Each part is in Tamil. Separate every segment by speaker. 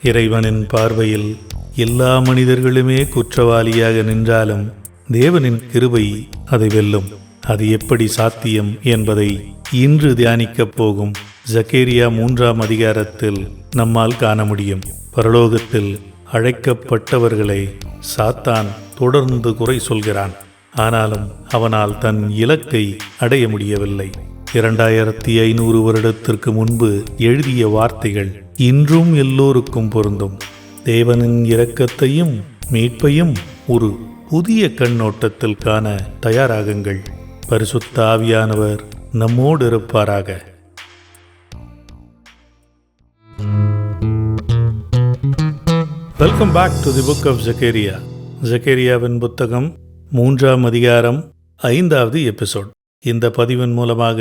Speaker 1: இறைவனின் பார்வையில் எல்லா மனிதர்களுமே குற்றவாளியாக நின்றாலும் தேவனின் கிருபை அதை வெல்லும். அது எப்படி சாத்தியம் என்பதை இன்று தியானிக்கப் போகும் ஜக்கரியா 3ஆம் அதிகாரத்தில் நம்மால் காண முடியும். பரலோகத்தில் அழைக்கப்பட்டவர்களை சாத்தான் தொடர்ந்து குறை சொல்கிறான். ஆனாலும் அவனால் தன் இலக்கை அடைய முடியவில்லை. 2500 வருடத்திற்கு முன்பு எழுதிய வார்த்தைகள் இன்றும் எல்லோருக்கும் பொருந்தும். தேவனின் இரக்கத்தையும் மீட்பையும் ஒரு புதிய கண்ணோட்டத்தில் காண தயாராகுங்கள். பரிசுத்த ஆவியானவர் நம்மோடு இருப்பாராக. Welcome back to the book of Zechariah. ஜக்கரியாவின் புத்தகம் 3ஆம் அதிகாரம் 5வது எபிசோட். இந்த பதிவின் மூலமாக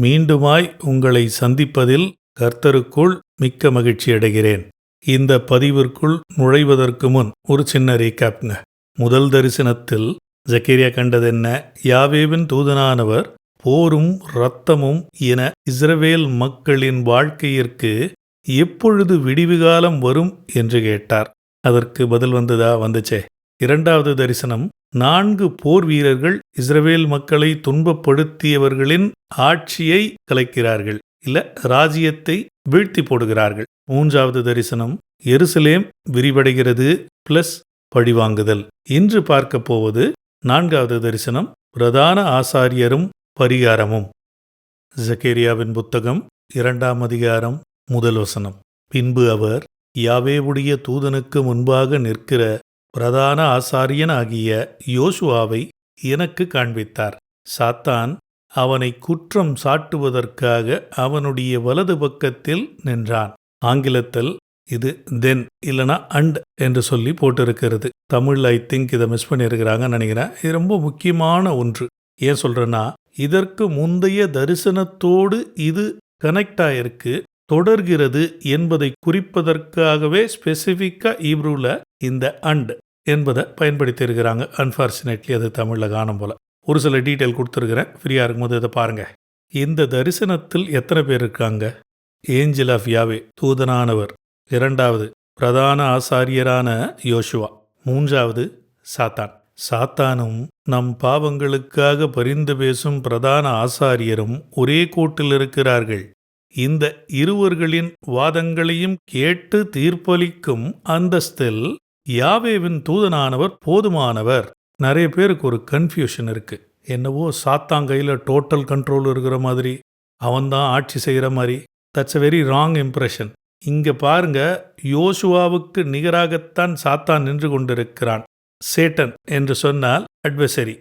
Speaker 1: மீண்டுமாய் உங்களை சந்திப்பதில் கர்த்தருக்குள் மிக்க மகிழ்ச்சி அடைகிறேன். இந்த பதிவிற்குள் நுழைவதற்கு முன் ஒரு சின்ன ரீகேப்ங்க. முதல் தரிசனத்தில் ஜக்கரியா கண்டதென்ன? யாவேவின் தூதனானவர் போரும் இரத்தமும் என இஸ்ரவேல் மக்களின் வாழ்க்கையிற்கு எப்பொழுது விடிவுகாலம் வரும் என்று கேட்டார். அதற்கு பதில் வந்துச்சே. 2வது தரிசனம், 4 போர் வீரர்கள் இஸ்ரவேல் மக்களை துன்பப்படுத்தியவர்களின் ஆட்சியை கலைக்கிறார்கள், இல்ல ராஜ்யத்தை வீழ்த்தி போடுகிறார்கள். 3வது தரிசனம், எருசலேம் விரிவடைகிறது பிளஸ் பழிவாங்குதல். இன்று பார்க்க போவது 4வது தரிசனம், பிரதான ஆசாரியரும் பரிகாரமும். ஜக்கரியாவின் புத்தகம் 2ஆம் அதிகாரம் 1 வசனம். பின்பு அவர் யாவேவுடைய தூதனுக்கு முன்பாக நிற்கிற பிரதான ஆசாரியன் ஆகிய யோசுவாவை எனக்கு காண்பித்தார். சாத்தான் அவனை குற்றம் சாட்டுவதற்காக அவனுடைய வலது பக்கத்தில் நின்றான். ஆங்கிலத்தில் இது தென் இல்லனா அண்ட் என்று சொல்லி போட்டிருக்கிறது. தமிழ் ஐ திங்க் இதை மிஸ் பண்ணியிருக்கிறாங்கன்னு நினைக்கிறேன். இது ரொம்ப முக்கியமான ஒன்று. ஏன் சொல்றேன்னா, இதற்கு முந்தைய தரிசனத்தோடு இது கனெக்ட் ஆயிருக்கு, தொடர்கிறது என்பதை குறிப்பதற்காகவே ஸ்பெசிஃபிக்கா ஈப்ரூல இந்த அண்ட் என்பதை பயன்படுத்தி இருக்கிறாங்க. அன்பார்ச்சுனேட்லி அது தமிழில் காணும் போல. ஒரு சில டீட்டெயில் கொடுத்துருக்கிறேன், ஃப்ரீயாக இருக்கும்போது இதை பாருங்க. இந்த தரிசனத்தில் எத்தனை பேர் இருக்காங்க? ஏஞ்சல் ஆஃப் யாவே, தூதனானவர். 2வது பிரதான ஆசாரியரான யோசுவா. 3வது சாத்தான். சாத்தானும் நம் பாவங்களுக்காக பரிந்து பேசும் பிரதான ஆசாரியரும் ஒரே கோட்டில் இருக்கிறார்கள். இந்த இருவர்களின் வாதங்களையும் கேட்டு தீர்ப்பளிக்கும் அந்தஸ்தில் யாவேவின் தூதனானவர் போதுமானவர். நிறைய பேருக்கு ஒரு கன்ஃபியூஷன் இருக்கு. என்னவோ சாத்தாங்கையில் டோட்டல் கண்ட்ரோல் இருக்கிற மாதிரி, அவன்தான் ஆட்சி செய்கிற மாதிரி. That's a very wrong impression. இங்க பாருங்க, யோசுவாவுக்கு நிகராகத்தான் சாத்தான் நின்று கொண்டிருக்கிறான். சேட்டன் என்று சொன்னால் அட்வர்சரி,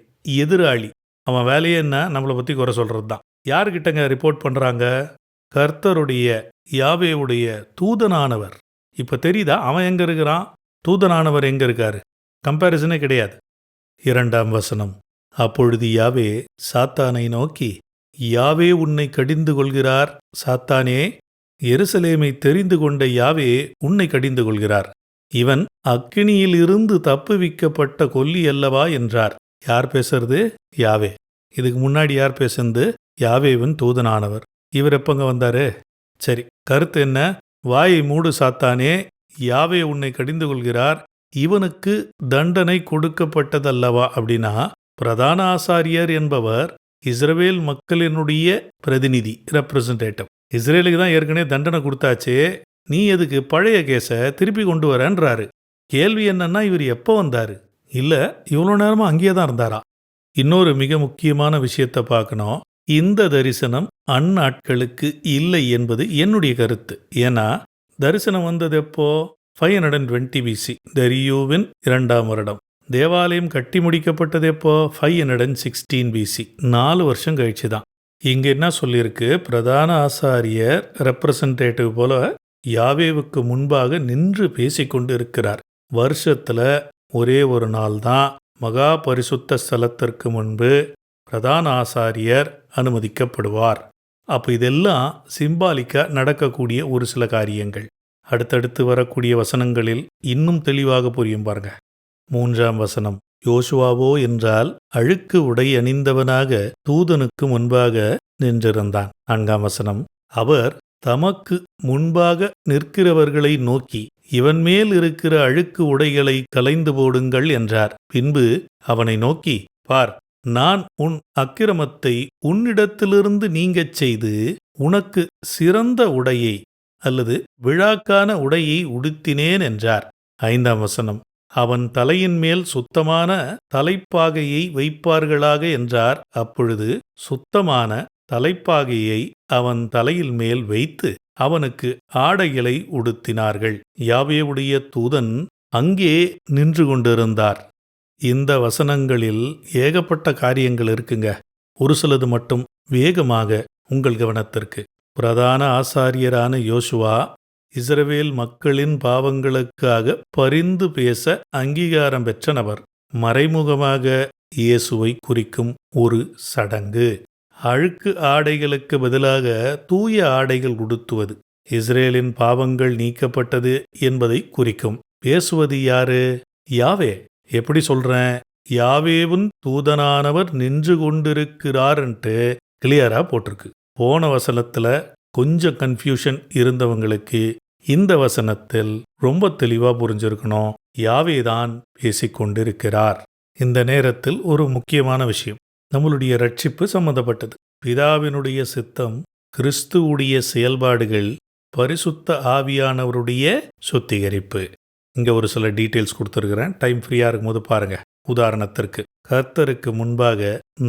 Speaker 1: எதிராளி. அவன் வேலையே என்ன? நம்மளை பற்றி குறை சொல்கிறது தான். யாருக்கிட்டங்க ரிப்போர்ட் பண்ணுறாங்க? கர்த்தருடைய யாவேவுடைய தூதனானவர். இப்போ தெரியுதா அவன் எங்கே இருக்கிறான், தூதனானவர் எங்கே இருக்காரு? கம்பேரிசனே கிடையாது. 2ஆம் வசனம், அப்பொழுது யாவே சாத்தானை நோக்கி, யாவே உன்னை கடிந்து கொள்கிறார். சாத்தானே, எருசலேமை தெரிந்து கொண்ட யாவே உன்னை கடிந்து கொள்கிறார். இவன் அக்கினியில் இருந்து தப்புவிக்கப்பட்ட கொல்லி அல்லவா என்றார். யார் பேசுறது? யாவே. இதுக்கு முன்னாடி யார் பேசுறது? யாவேவின் தூதனானவர். இவர் எப்பங்க வந்தாரு? சரி, கருத்து என்ன? வாயை மூடு சாத்தானே, யாவே உன்னை கடிந்து கொள்கிறார், இவனுக்கு தண்டனை கொடுக்கப்பட்டதல்லவா? அப்படின்னா, பிரதான ஆசாரியர் என்பவர் இஸ்ரவேல் மக்களினுடைய பிரதிநிதி, ரெப்ரசன்டேட்டிவ். இஸ்ரேலுக்கு தான் ஏற்கனவே தண்டனை கொடுத்தாச்சே, நீ எதுக்கு பழைய கேஸை திருப்பி கொண்டு வரன்றாரு. கேள்வி என்னன்னா, இவர் எப்போ வந்தாரு? இல்ல இவ்வளோ நேரமா அங்கேயே தான் இருந்தாரா? இன்னொரு மிக முக்கியமான விஷயத்தை பார்க்கணும். இந்த தரிசனம் அந்நாட்களுக்கு இல்லை என்பது என்னுடைய கருத்து. ஏன்னா தரிசனம் வந்தது எப்போ? 520 BC, தரியூவின் 2ஆம் வருடம். தேவாலயம் கட்டி முடிக்கப்பட்டது எப்போ? 516 BC, 4 வருஷம் கழிச்சு தான். இங்க என்ன சொல்லியிருக்கு? பிரதான ஆசாரியர் ரெப்ரசன்டேட்டிவ் போல யாவேவுக்கு முன்பாக நின்று பேசிக்கொண்டு இருக்கிறார். வருஷத்துல ஒரே ஒரு நாள் தான் மகா பரிசுத்த ஸ்தலத்திற்கு முன்பு பிரதான ஆசாரியர் அனுமதிக்கப்படுவார். அப்போ இதெல்லாம் சிம்பாலிக்கா நடக்கக்கூடிய ஒரு சில காரியங்கள். அடுத்தடுத்து வரக்கூடிய வசனங்களில் இன்னும் தெளிவாக புரியும் பாருங்க. 3ஆம் வசனம், யோசுவாவோ என்றால் அழுக்கு உடை அணிந்தவனாக தூதனுக்கு முன்பாக நின்றிருந்தான். 4ஆம் வசனம், அவர் தமக்கு முன்பாக நிற்கிறவர்களை நோக்கி, இவன் மேல் இருக்கிற அழுக்கு உடைகளை கலைந்து போடுங்கள் என்றார். பின்பு அவனை நோக்கி, பார், நான் உன் அக்கிரமத்தை உன்னிடத்திலிருந்து நீங்கச் செய்து உனக்கு சிறந்த உடையை அல்லது விழாக்கான உடையை உடுத்தினேன் என்றார். 5ஆம் வசனம். அவன் தலையின் மேல் சுத்தமான தலைப்பாகையை வைப்பார்களாக என்றார். அப்பொழுது சுத்தமான தலைப்பாகையை அவன் தலையில் மேல் வைத்து அவனுக்கு ஆடைகளை உடுத்தினார்கள். யாவேவுடைய தூதன் அங்கே நின்று கொண்டிருந்தார். இந்த வசனங்களில் ஏகப்பட்ட காரியங்கள் இருக்குங்க. ஒரு சிலது மட்டும் வேகமாக உங்கள் கவனத்திற்கு. பிரதான ஆசாரியரான யோசுவா இஸ்ரவேல் மக்களின் பாவங்களுக்காக பரிந்து பேச அங்கீகாரம் பெற்ற நபர். மறைமுகமாக இயேசுவை குறிக்கும் ஒரு சடங்கு. அழுக்கு ஆடைகளுக்கு பதிலாக தூய ஆடைகள் உடுத்துவது இஸ்ரேலின் பாவங்கள் நீக்கப்பட்டது என்பதை குறிக்கும். பேசுவது யாரு? யாவே. எப்படி சொல்றேன்? யாவேவின் தூதனானவர் நின்று கொண்டிருக்கிறார்ன்ட்டு கிளியரா போட்டிருக்கு. போன வசனத்துல கொஞ்சம் கன்ஃபியூஷன் இருந்தவங்களுக்கு இந்த வசனத்தில் ரொம்ப தெளிவா புரிஞ்சிருக்கணும். யாவேதான் பேசிக்கொண்டிருக்கிறார். இந்த நேரத்தில் ஒரு முக்கியமான விஷயம் நம்மளுடைய ரட்சிப்பு சம்பந்தப்பட்டது. பிதாவினுடைய சித்தம், கிறிஸ்துவுடைய செயல்பாடுகள், பரிசுத்த ஆவியானவருடைய சுத்திகரிப்பு. இங்க ஒரு சில டீட்டெயில்ஸ் கொடுத்துருக்கிறேன். டைம் ஃப்ரீயா இருக்கும்போது பாருங்க. உதாரணத்திற்கு, கர்த்தருக்கு முன்பாக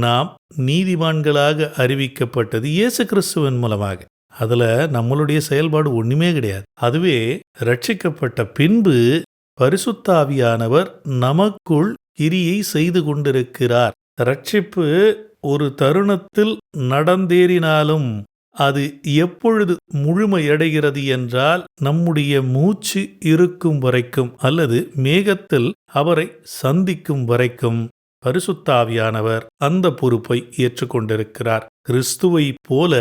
Speaker 1: நாம் நீதிமான்களாக அறிவிக்கப்பட்டது இயேசு கிறிஸ்துவின் மூலமாக. அதுல நம்மளுடைய செயல்பாடு ஒண்ணுமே கிடையாது. அதுவே ரட்சிக்கப்பட்ட பின்பு பரிசுத்த ஆவியானவர் நமக்குள் கிரியை செய்து கொண்டிருக்கிறார். ரட்சிப்பு ஒரு தருணத்தில் நடந்தேறினாலும் அது எப்பொழுது முழுமையடைகிறது என்றால் நம்முடைய மூச்சு இருக்கும் வரைக்கும் அல்லது மேகத்தில் அவரை சந்திக்கும் வரைக்கும் பரிசுத்த ஆவியானவர் அந்த பொறுப்பை ஏற்றுக்கொண்டிருக்கிறார். கிறிஸ்துவை போல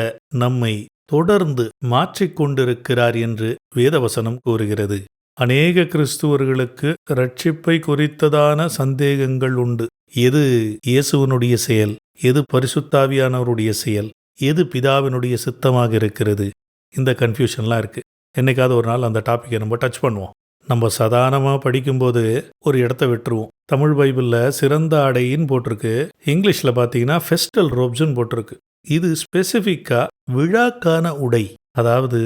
Speaker 1: நம்மை தொடர்ந்து மாற்றிக்கொண்டிருக்கிறார் என்று வேதவசனம் கூறுகிறது. அநேக கிறிஸ்துவர்களுக்கு ரட்சிப்பை குறித்ததான சந்தேகங்கள் உண்டு. எது இயேசுவனுடைய செயல், எது பரிசுத்தாவியானவருடைய செயல், எது பிதாவினுடைய சித்தமாக இருக்கிறது? இந்த கன்ஃபியூஷன்லாம் இருக்கு. என்னைக்காவது ஒரு நாள் அந்த டாப்பிக்கை நம்ம டச் பண்ணுவோம். நம்ம சாதாரணமாக படிக்கும்போது ஒரு இடத்த விட்டுருவோம். தமிழ் பைபிளில் சிறந்த ஆடைன்னு போட்டிருக்கு. இங்கிலீஷில் பார்த்தீங்கன்னா ஃபெஸ்டல் ரோப்ஸ்ன்னு போட்டிருக்கு. இது ஸ்பெசிஃபிக்காக விழாக்கான உடை. அதாவது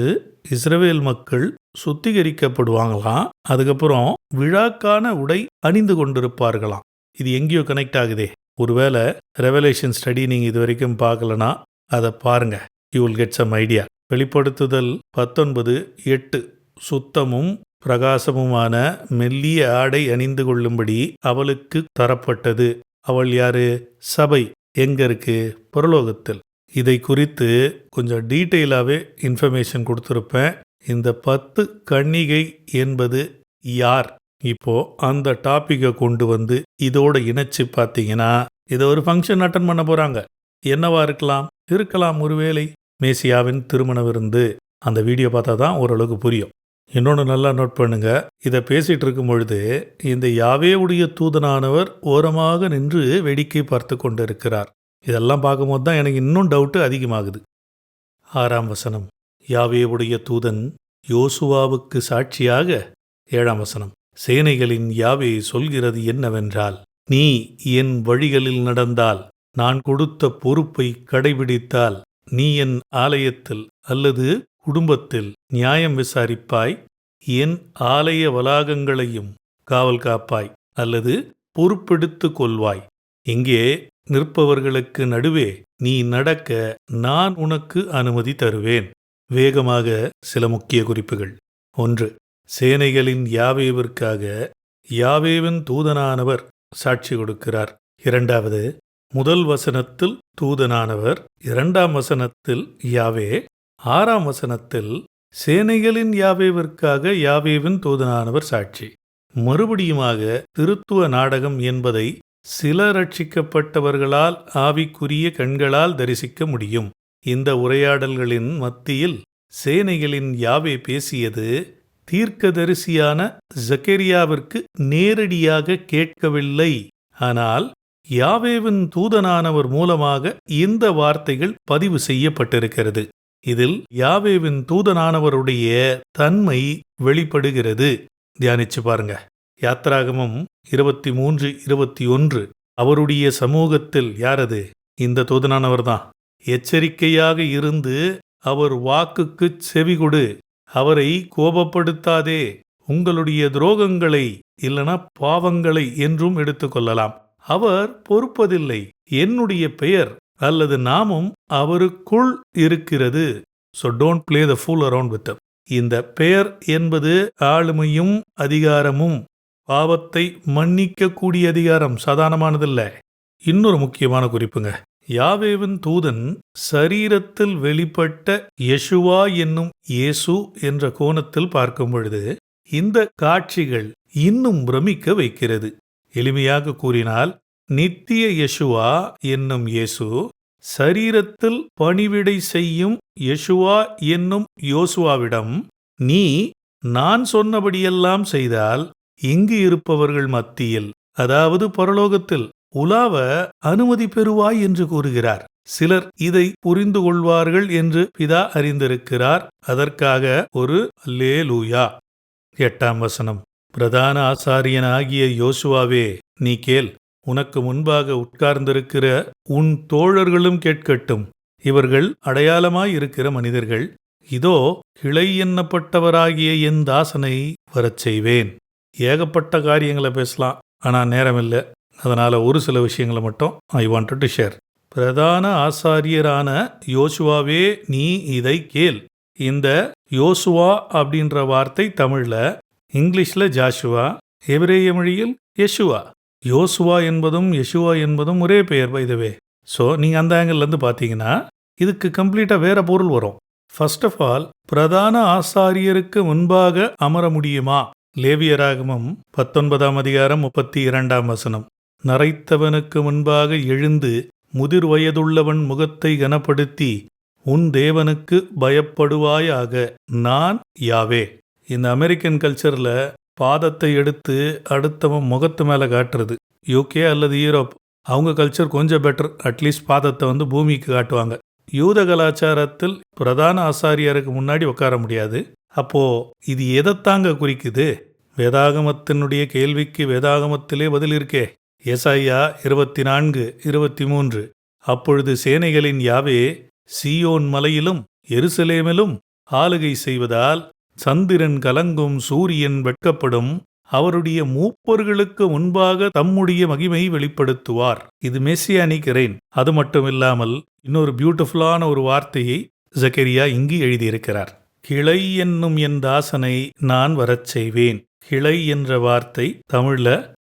Speaker 1: இஸ்ரவேல் மக்கள் சுத்திகரிக்கப்படுவாங்களாம், அதுக்கப்புறம் விழாக்கான உடை அணிந்து கொண்டிருப்பார்களாம். இது எங்கேயோ கனெக்ட் ஆகுதே. ஒருவேளை ரெவலேஷன் ஸ்டடி நீங்கள் இது வரைக்கும் பார்க்கலனா அதை பாருங்க. You will get some idea. வெளிப்படுத்துதல் 19:8 சுத்தமும் பிரகாசமுமான மெல்லிய ஆடை அணிந்து கொள்ளும்படி அவளுக்கு தரப்பட்டது. அவள் யாரு? சபை. எங்க இருக்கு? பரலோகத்தில். இதை குறித்து கொஞ்சம் டீட்டெயிலாகவே இன்ஃபர்மேஷன் கொடுத்துருப்பேன். இந்த 10 கன்னிகை என்பது யார்? இப்போ அந்த டாப்பிக்கை கொண்டு வந்து இதோட இணைச்சு பார்த்தீங்கன்னா இதை ஒரு ஃபங்க்ஷன் அட்டன் பண்ண போகிறாங்க. என்னவா இருக்கலாம் ஒருவேளை மேசியாவின் திருமண விருந்து. அந்த வீடியோ பார்த்தா தான் ஓரளவுக்கு புரியும். இன்னொன்று நல்லா நோட் பண்ணுங்க. இதை பேசிகிட்டு இருக்கும் பொழுது இந்த யாவேவுடைய தூதனானவர் ஓரமாக நின்று வேடிக்கை பார்த்து கொண்டு இருக்கிறார். இதெல்லாம் பார்க்கும்போது தான் எனக்கு இன்னும் டவுட்டு அதிகமாகுது. 6ஆம் வசனம். யாவேவுடைய தூதன் யோசுவாவுக்கு சாட்சியாக. 7ஆம் வசனம். சேனைகளின் யாவே சொல்கிறது என்னவென்றால், நீ என் வழிகளில் நடந்தால், நான் கொடுத்த பொறுப்பை கடைபிடித்தால், நீ என் ஆலயத்தில் அல்லது குடும்பத்தில் நியாயம் விசாரிப்பாய், என் ஆலய வளாகங்களையும் காவல் காப்பாய் அல்லது பொறுப்பெடுத்து கொள்வாய். இங்கே நிற்பவர்களுக்கு நடுவே நீ நடக்க நான் உனக்கு அனுமதி தருவேன். வேகமாக சில முக்கிய குறிப்புகள். 1. சேனைகளின் யாவேவிற்காக யாவேவின் தூதனானவர் சாட்சி கொடுக்கிறார். 2வது, முதல் வசனத்தில் தூதனானவர், 2ஆம் வசனத்தில் யாவே, 6ஆம் வசனத்தில் சேனைகளின் யாவேவிற்காக யாவேவின் தூதனானவர் சாட்சி. மறுபடியுமாக திருத்துவ நாடகம் என்பதை சில ரட்சிக்கப்பட்டவர்களால் ஆவிக்குரிய கண்களால் தரிசிக்க முடியும். இந்த உரையாடல்களின் மத்தியில் சேனைகளின் யாவே பேசியது தீர்க்கதரிசியான ஜக்கரியாவிற்கு நேரடியாக கேட்கவில்லை. ஆனால் யாவேவின் தூதனானவர் மூலமாக இந்த வார்த்தைகள் பதிவு செய்யப்பட்டிருக்கிறது. இதில் யாவேவின் தூதனானவருடைய தன்மை வெளிப்படுகிறது. தியானிச்சு பாருங்க. யாத்ராகமம் 23:21. அவருடைய சமூகத்தில் யாரது? இந்த தூதனானவர் தான். எச்சரிக்கையாக இருந்து அவர் வாக்குக்கு செவிகொடு, அவரை கோபப்படுத்தாதே, உங்களுடைய துரோகங்களை இல்லனா பாவங்களை என்றும் எடுத்துக்கொள்ளலாம். அவர் பொறுப்பதில்லை. என்னுடைய பெயர் அல்லது நாமம் அவருக்குள் இருக்கிறது. So don't play the fool around with him. இந்த பெயர் என்பது ஆளுமையும் அதிகாரமும், பாவத்தை மன்னிக்கக்கூடிய அதிகாரம், சாதாரணமானதில்ல. இன்னொரு முக்கியமான குறிப்புங்க. யாவேவின் தூதன் சரீரத்தில் வெளிப்பட்ட யெஷுவா என்னும் இயேசு என்ற கோணத்தில் பார்க்கும் பொழுது இந்த காட்சிகள் இன்னும் பிரமிக்க வைக்கிறது. எளிமையாக கூறினால், நித்திய யெஷுவா என்னும் இயேசு சரீரத்தில் பணிவிடை செய்யும் யெஷுவா என்னும் யோசுவாவிடம், நீ நான் சொன்னபடியெல்லாம் செய்தால் இங்கு இருப்பவர்கள் மத்தியில், அதாவது பரலோகத்தில் உலாவ அனுமதி பெறுவாய் என்று கூறுகிறார். சிலர் இதை புரிந்து கொள்வார்கள் என்று பிதா அறிந்திருக்கிறார். அதற்காக ஒரு அல்லேலூயா. 8ஆம் வசனம். பிரதான ஆசாரியனாகிய யோசுவாவே, நீ கேள், உனக்கு முன்பாக உட்கார்ந்திருக்கிற உன் தோழர்களும் கேட்கட்டும். இவர்கள் அடையாளமாயிருக்கிற மனிதர்கள். இதோ கிளை எண்ணப்பட்டவராகிய என் தாசனை வரச் செய்வேன். ஏகப்பட்ட காரியங்களை பேசலாம், ஆனால் நேரமில்லை. அதனால ஒரு சில விஷயங்களை மட்டும் ஐ வாண்டட் டு ஷேர். பிரதான ஆசாரியரான யோசுவாவே, நீ இதை கேள். இந்த யோசுவா அப்படின்ற வார்த்தை தமிழ்ல, இங்கிலீஷ்ல ஜாஷுவா, எபிரேய மொழியில் யெஷுவா. யோசுவா என்பதும் யெஷுவா என்பதும் ஒரே பெயர் பை த வே. ஸோ நீங்கள் அந்த ஆங்கிள்லேருந்து பார்த்தீங்கன்னா இதுக்கு கம்ப்ளீட்டாக வேற பொருள் வரும். ஃபர்ஸ்ட் ஆஃப் ஆல், பிரதான ஆசாரியருக்கு முன்பாக அமர முடியுமா? லேவியராகமம் 19ஆம் அதிகாரம் 32ஆம் வசனம். நரைத்தவனுக்கு முன்பாக எழுந்து முதிர் வயதுள்ளவன் முகத்தை கனப்படுத்தி உன் தேவனுக்கு பயப்படுவாயாக, நான் யாவே. இந்த அமெரிக்கன் கல்ச்சரில் பாதத்தை எடுத்து அடுத்தவன் முகத்து மேலே காட்டுறது. யூகே அல்லது யூரோப், அவங்க கல்ச்சர் கொஞ்சம் பெட்டர். அட்லீஸ்ட் பாதத்தை பூமிக்கு காட்டுவாங்க. யூத கலாச்சாரத்தில் பிரதான ஆசாரியருக்கு முன்னாடி உட்கார முடியாது. அப்போ இது எதைத்தாங்க குறிக்குது? வேதாகமத்தினுடைய கேள்விக்கு வேதாகமத்திலே பதில் இருக்கே. ஏசாயா 24:23. அப்பொழுது சேனைகளின் யாவே சீயோன் மலையிலும் எருசலேமிலும் ஆளுகை செய்வதால் சந்திரன் கலங்கும், சூரியன் வெட்கப்படும். அவருடைய மூப்பர்களுக்கு முன்பாக தம்முடைய மகிமை வெளிப்படுத்துவார். இது மெசியானிக் ரெயின். அது மட்டுமில்லாமல் இன்னொரு பியூட்டிஃபுல்லான ஒரு வார்த்தையை ஜக்கரியா இங்கு எழுதியிருக்கிறார். கிளை என்னும் என் தாசனை நான் வரச் செய்வேன். கிளை என்ற வார்த்தை தமிழ்ல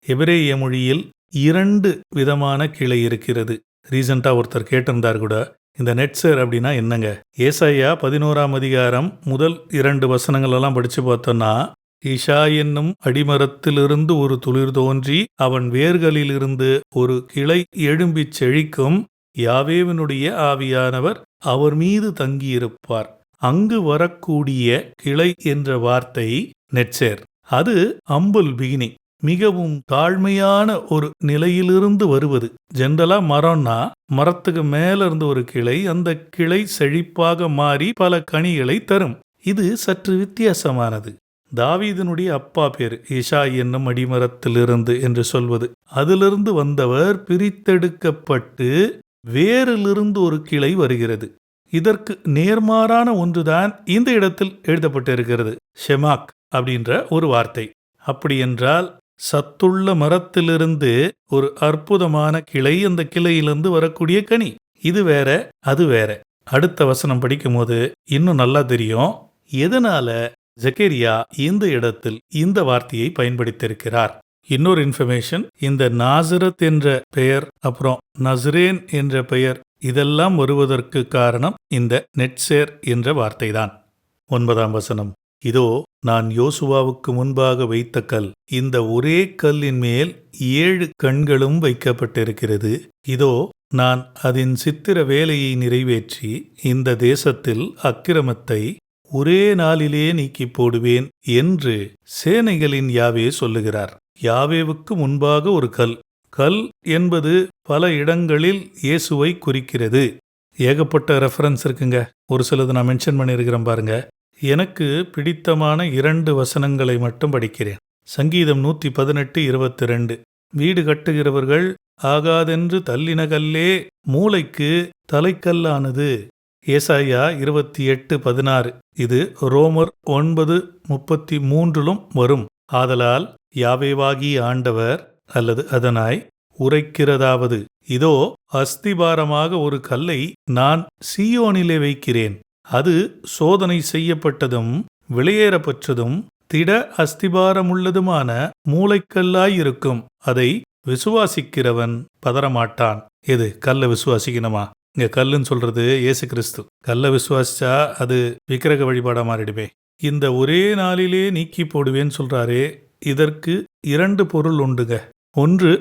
Speaker 1: எபிரேய மொழியில் 2 விதமான கிளை இருக்கிறது. ரீசெண்டா ஒருத்தர் கேட்டிருந்தார் கூட, இந்த நெட்சர் அப்படின்னா என்னங்க? ஏசாயா 11ஆம் அதிகாரம் முதல் 2 வசனங்கள் எல்லாம் படிச்சு பார்த்தோம்னா, ஈஷா என்னும் அடிமரத்திலிருந்து ஒரு துளிர் தோன்றி அவன் வேர்களிலிருந்து ஒரு கிளை எழும்பிச் செழிக்கும். யாவேவினுடைய ஆவியானவர் அவர் மீது தங்கியிருப்பார். அங்கு வரக்கூடிய கிளை என்ற வார்த்தை நெட்சேர். அது அம்புல் பிகினிங், மிகவும் தாழ்மையான ஒரு நிலையிலிருந்து வருவது. ஜென்ரலா மரம்னா மரத்துக்கு மேல இருந்து ஒரு கிளை, அந்த கிளை செழிப்பாக மாறி பல கனிகளை தரும். இது சற்று வித்தியாசமானது. தாவீதினுடைய அப்பா பேரு ஈஷா என்னும் அடிமரத்திலிருந்து என்று சொல்வது. அதிலிருந்து வந்தவர் பிரித்தெடுக்கப்பட்டு வேரிலிருந்து ஒரு கிளை வருகிறது. இதற்கு நேர்மாறான ஒன்றுதான் இந்த இடத்தில் எழுதப்பட்டிருக்கிறது. ஷெமாக் அப்படின்ற ஒரு வார்த்தை. அப்படி என்றால் சத்துள்ள மரத்திலிருந்து ஒரு அற்புதமான கிளை, அந்த கிளையிலிருந்து வரக்கூடிய கனி. இது வேற, அது வேற. அடுத்த வசனம் படிக்கும் போது இன்னும் நல்லா தெரியும் எதனால ஜக்கரியா இந்த இடத்தில் இந்த வார்த்தையை பயன்படுத்தியிருக்கிறார். இன்னொரு இன்ஃபர்மேஷன், இந்த நாசரத் என்ற பெயர், அப்புறம் நஸ்ரேன் என்ற பெயர், இதெல்லாம் வருவதற்கு காரணம் இந்த நெட்சேர் என்ற வார்த்தைதான். 9ஆம் வசனம். இதோ நான் யோசுவாவுக்கு முன்பாக வைத்த கல், இந்த ஒரே கல்லின் மேல் 7 கண்களும் வைக்கப்பட்டிருக்கிறது. இதோ நான் அதன் சித்திர வேலையை நிறைவேற்றி இந்த தேசத்தில் அக்கிரமத்தை ஒரே நாளிலே நீக்கி போடுவேன் என்று சேனைகளின் யாவே சொல்லுகிறார். யாவேவுக்கு முன்பாக ஒரு கல். கல் என்பது பல இடங்களில் இயேசுவை குறிக்கிறது. ஏகப்பட்ட ரெஃபரன்ஸ் இருக்குங்க. ஒரு சிலது நான் மென்ஷன் பண்ணியிருக்கிறேன் பாருங்க. எனக்கு பிடித்தமான 2 வசனங்களை மட்டும் படிக்கிறேன். சங்கீதம் 118:22. வீடு கட்டுகிறவர்கள் ஆகாதென்று தள்ளின கல்லே மூளைக்கு தலைக்கல்லானது. ஏசாயா 28:16. இது ரோமர் 9:33 வரும். ஆதலால் யாவேவாகி ஆண்டவர் அல்லது அதனாய் உரைக்கிறதாவது, இதோ அஸ்திபாரமாக ஒரு கல்லை நான் சீயோனிலே வைக்கிறேன். அது சோதனை செய்யப்பட்டதும் வெளியேறப்பட்டதும் திட அஸ்திபாரமுள்ளதுமான மூளைக்கல்லாயிருக்கும். அதை விசுவாசிக்கிறவன் பதறமாட்டான். எது? கல்லை விசுவாசிக்கணுமா? இங்க கல்லுன்னு சொல்றது இயேசு கிறிஸ்து. கல்லை விசுவாசிச்சா அது விக்கிரக வழிபாடா மாறிடுமே. இந்த ஒரே நாளிலே நீக்கி போடுவேன்னு சொல்றாரே, இதற்கு 2 பொருள் உண்டுங்க. ஒன்று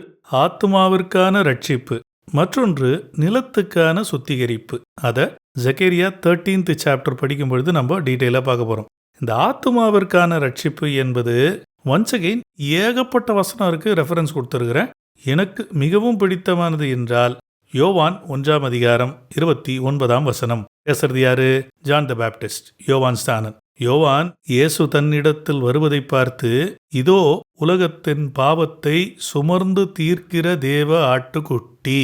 Speaker 1: ஆத்துமாவிற்கான ரட்சிப்பு, மற்றொன்று நிலத்துக்கான சுத்திகரிப்பு. அதை ஜக்கரியா 13th சாப்டர் படிக்கும் பொழுது நம்ம டீட்டெயிலாக பார்க்க போகிறோம். இந்த ஆத்துமாவிற்கான ரட்சிப்பு என்பது ஒன்ஸ் அகெயின் ஏகப்பட்ட வசனம் இருக்கு, ரெஃபரன்ஸ் கொடுத்துருக்கிறேன். எனக்கு மிகவும் பிடித்தமானது என்றால் யோவான் 1:29 பேசுறது யாரு? ஜான் த பேப்டிஸ்ட், யோவான் ஸ்தானன். யோவான் இயேசு தன்னிடத்தில் வருவதை பார்த்து, இதோ உலகத்தின் பாவத்தை சுமர்ந்து தீர்க்கிற தேவ ஆட்டுக்குட்டி.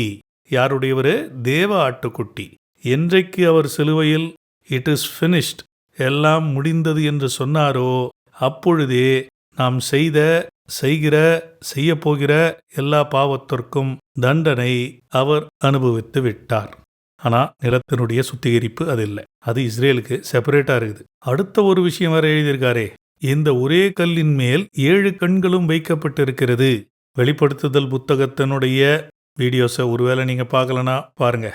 Speaker 1: யாருடையவரு? தேவ ஆட்டுக்குட்டி. என்றைக்கு அவர் சிலுவையில் இட் இஸ் ஃபினிஷ்ட், எல்லாம் முடிந்தது என்று சொன்னாரோ, அப்பொழுதே நாம் செய்யப்போகிற எல்லா பாவத்திற்கும் தண்டனை அவர் அனுபவித்து விட்டார். ஆனால் நிலத்தினுடைய சுத்திகரிப்பு அது இல்லை. அது இஸ்ரேலுக்கு செப்பரேட்டாக இருக்குது. அடுத்த ஒரு விஷயம் வரை எழுதியிருக்காரே, இந்த ஒரே கல்லின் மேல் 7 கண்களும் வைக்கப்பட்டிருக்கிறது. வெளிப்படுத்துதல் புத்தகத்தினுடைய வீடியோஸை ஒருவேளை நீங்கள் பார்க்கலன்னா பாருங்க.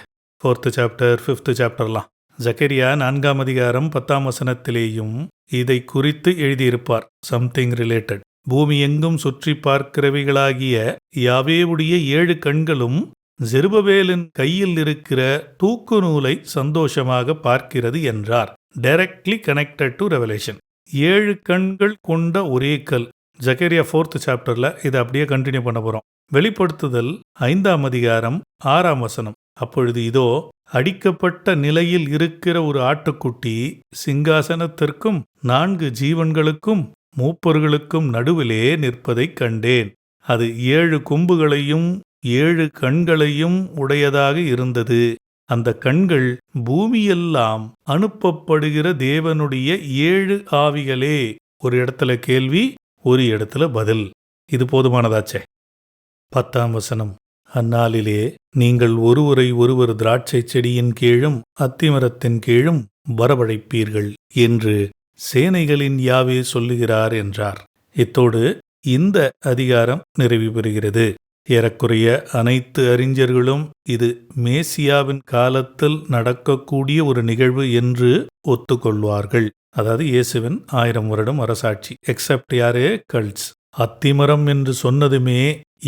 Speaker 1: 4th chapter 5th சாப்டர்லாம். ஜக்கரியா 4:10 இதை குறித்து எழுதியிருப்பார். Something related. பூமி எங்கும் சுற்றி பார்க்கிறவைகளாகிய யாவேவுடைய 7 கண்களும் ஜெருபவேலின் கையில் இருக்கிற தூக்கு நூலை சந்தோஷமாக பார்க்கிறது என்றார். Directly connected to revelation. 7 கண்கள் கொண்ட ஒரே கல். ஜக்கரியா 4th சாப்டர்ல இதை அப்படியே கண்டினியூ பண்ண போறோம். வெளிப்படுத்துதல் 5:6. அப்பொழுது இதோ அடிக்கப்பட்ட நிலையில் இருக்கிற ஒரு ஆட்டுக்குட்டி சிங்காசனத்திற்கும் 4 ஜீவன்களுக்கும் மூப்பர்களுக்கும் நடுவிலே நிற்பதைக் கண்டேன். அது 7 கொம்புகளையும் 7 கண்களையும் உடையதாக இருந்தது. அந்த கண்கள் பூமியெல்லாம் அனுப்பப்படுகிற தேவனுடைய 7 ஆவிகளே. ஒரு இடத்துல கேள்வி, ஒரு இடத்துல பதில். இது போதுமானதாச்சே. 10 அந்நாளிலே நீங்கள் ஒருவரை ஒருவர் திராட்சை செடியின் கீழும் அத்திமரத்தின் கீழும் வரவழைப்பீர்கள் என்று சேனைகளின் யாவே சொல்லுகிறார் என்றார். இத்தோடு இந்த அதிகாரம் நிறைவு பெறுகிறது. ஏறக்குறைய அனைத்து அறிஞர்களும் இது மேசியாவின் காலத்தில் நடக்கக்கூடிய ஒரு நிகழ்வு என்று ஒத்துக்கொள்வார்கள். அதாவது இயேசுவின் 1000 வருடம் அரசாட்சி. எக்ஸப்ட் யாரு? கல்ட்ஸ். அத்திமரம் என்று சொன்னதுமே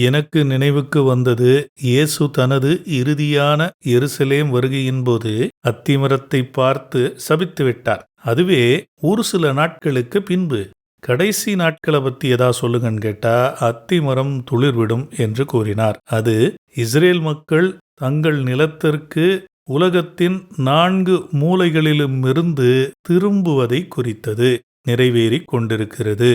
Speaker 1: எனக்கு நினைவுக்கு வந்தது, இயேசு தனது இறுதியான எருசலேம் வருகையின் போது அத்திமரத்தை பார்த்து சபித்து விட்டார். அதுவே ஒரு சில நாட்களுக்கு பின்பு. கடைசி நாட்களை பற்றி ஏதா சொல்லுங்கன்னு கேட்டா அத்திமரம் துளிர்விடும் என்று கூறினார். அது இஸ்ரேல் மக்கள் தங்கள் நிலத்திற்கு உலகத்தின் 4 மூலைகளிலுமிருந்து திரும்புவதை குறித்தது. நிறைவேறி கொண்டிருக்கிறது.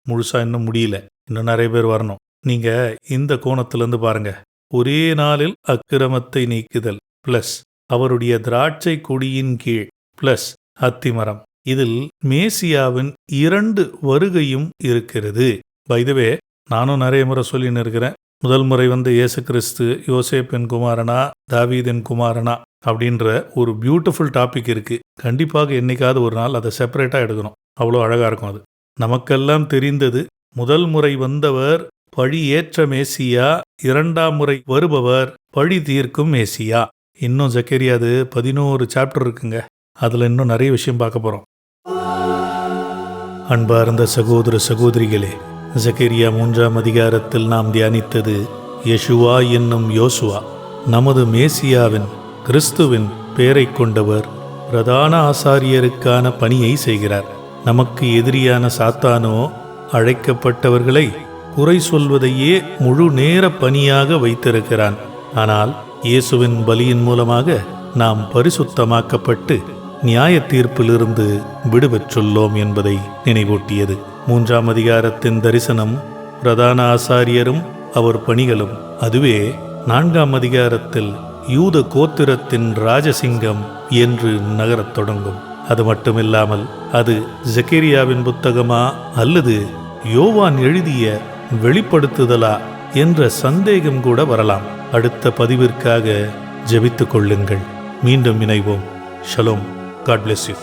Speaker 1: முழுசா இன்னும் முடியல. இன்னும் நிறைய பேர் வரணும். நீங்க இந்த கோணத்திலிருந்து பாருங்க. ஒரே நாளில் அக்கிரமத்தை நீக்குதல் பிளஸ் அவருடைய திராட்சை கொடியின் கீழ் பிளஸ் அத்திமரம். இதில் மேசியாவின் 2 வருகையும் இருக்கிறது. பை தி வே, நானும் நிறைய முறை சொல்லின்னு இருக்கிறேன். முதல் முறை இயேசு கிறிஸ்து யோசேப்பின் குமாரனா தாவீதின் குமாரனா அப்படின்ற ஒரு பியூட்டிஃபுல் டாபிக் இருக்கு. கண்டிப்பாக என்னைக்காவது ஒரு நாள் அதை செப்பரேட்டா எடுக்கணும். அவ்வளோ அழகா இருக்கும் அது. நமக்கெல்லாம் தெரிந்தது, முதல் முறை வந்தவர் பழி ஏற்ற மேசியா, 2ஆம் முறை வருபவர் பழி தீர்க்கும் மேசியா. இன்னும் ஜக்கரியாது 11 சாப்டர் இருக்குங்க. அதுல இன்னும் நிறைய விஷயம் பார்க்க போறோம். அன்பார்ந்த சகோதர சகோதரிகளே, ஜக்கரியா 3ஆம் அதிகாரத்தில் நாம் தியானித்தது யெஷுவா என்னும் யோசுவா. நமது மேசியாவின் கிறிஸ்துவின் பெயரை கொண்டவர் பிரதான ஆசாரியருக்கான பணியை செய்கிறார். நமக்கு எதிரியான சாத்தானோ அழைக்கப்பட்டவர்களை குறை சொல்வதையே முழு நேர பணியாக வைத்திருக்கிறான். ஆனால் இயேசுவின் பலியின் மூலமாக நாம் பரிசுத்தமாக்கப்பட்டு நியாய தீர்ப்பிலிருந்து விடுபெற்றுள்ளோம் என்பதை நினைவூட்டியது. 3ஆம் அதிகாரத்தின் தரிசனம் பிரதான ஆசாரியரும் அவர் பணிகளும். அதுவே 4ஆம் அதிகாரத்தில் யூத கோத்திரத்தின் ராஜசிங்கம் என்று நகரத் தொடங்கும். அது மட்டுமில்லாமல் அது ஜெகரியாவின் புத்தகமா அல்லது யோவான் எழுதிய வெளிப்படுத்துதலா என்ற சந்தேகம் கூட வரலாம். அடுத்த பதிவிற்காக ஜெபித்துக் கொள்ளுங்கள். மீண்டும் இணைவோம். ஷலோம். God bless you.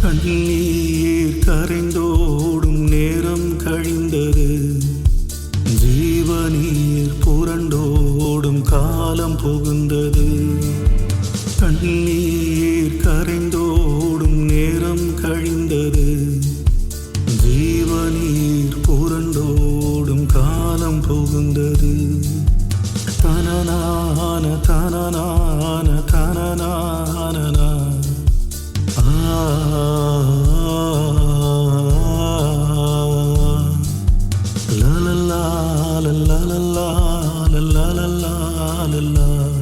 Speaker 2: கண்ணீர் கரைந்தோடும் நேரம் கழிந்தது, ஜீவநீர் புரண்டோடும் காலம் புகுந்தது. கண்ணீர் கரைந்தோடும் நேரம் கழிந்தது, ஜீவநீர் புரண்டோடும் காலம் புகுந்தது. தனனான தனனான தனனான la la la la la la la la la la la la